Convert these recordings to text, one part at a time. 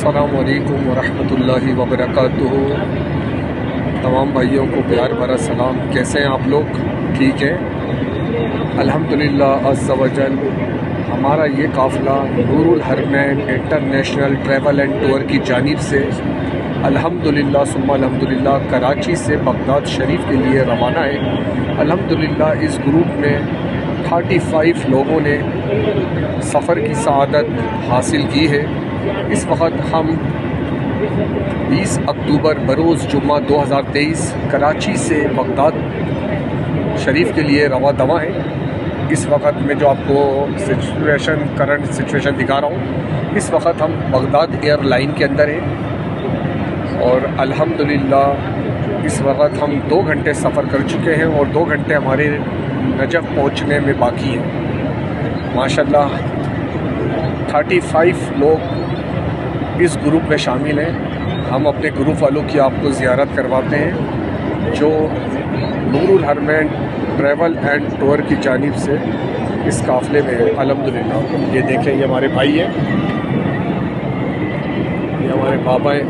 السلام علیکم ورحمۃ اللہ وبرکاتہ۔ تمام بھائیوں کو پیار بھرا سلام۔ کیسے ہیں آپ لوگ؟ ٹھیک ہے الحمدللہ عز و جل۔ ہمارا یہ قافلہ نور الحرمین انٹرنیشنل ٹریول اینڈ ٹور کی جانب سے الحمدللہ ثم الحمدللہ کراچی سے بغداد شریف کے لیے روانہ ہے۔ الحمدللہ اس گروپ میں 35 لوگوں نے سفر کی سعادت حاصل کی ہے۔ اس وقت ہم 20 اکتوبر بروز جمعہ 2023 کراچی سے بغداد شریف کے لیے رواں دواں ہیں۔ اس وقت میں جو آپ کو کرنٹ سچویشن دکھا رہا ہوں، اس وقت ہم بغداد ایئر لائن کے اندر ہیں اور الحمدللہ اس وقت ہم 2 گھنٹے سفر کر چکے ہیں اور 2 گھنٹے ہمارے نجف پہنچنے میں باقی ہیں۔ ماشاءاللہ 35 لوگ اس گروپ میں شامل ہیں۔ ہم اپنے گروپ والوں کی آپ کو زیارت کرواتے ہیں جو نور الحرمین ٹریول اینڈ ٹور کی جانب سے اس قافلے میں ہے۔ الحمدللہ یہ دیکھیں، یہ ہمارے بھائی ہیں، یہ ہمارے بابا ہیں،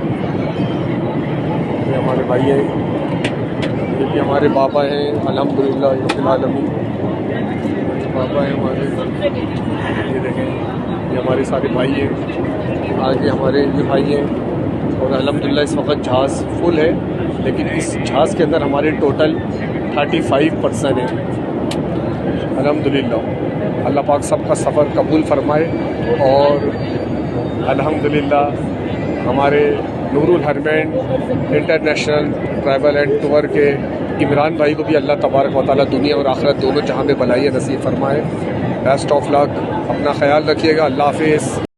یہ ہمارے بھائی ہیں، یہ بھی ہمارے بابا ہیں الحمدللہ رب العالمین۔ بابا ہیں ہمارے، یہ دیکھیں یہ ہمارے سارے بھائی ہیں، آگے ہمارے یہ بھائی ہیں اور الحمدللہ اس وقت جہاز فل ہے، لیکن اس جہاز کے اندر ہمارے ٹوٹل 35 پرسن ہیں۔ الحمدللہ اللہ پاک سب کا سفر قبول فرمائے اور الحمدللہ ہمارے نور الحرمین انٹرنیشنل ٹریول اینڈ ٹور کے عمران بھائی کو بھی اللہ تبارک و تعالیٰ دنیا اور آخرت دونوں جہاں میں بھلائی نصیب فرمائے۔ بیسٹ آف لک، اپنا خیال رکھیے گا، اللہ حافظ۔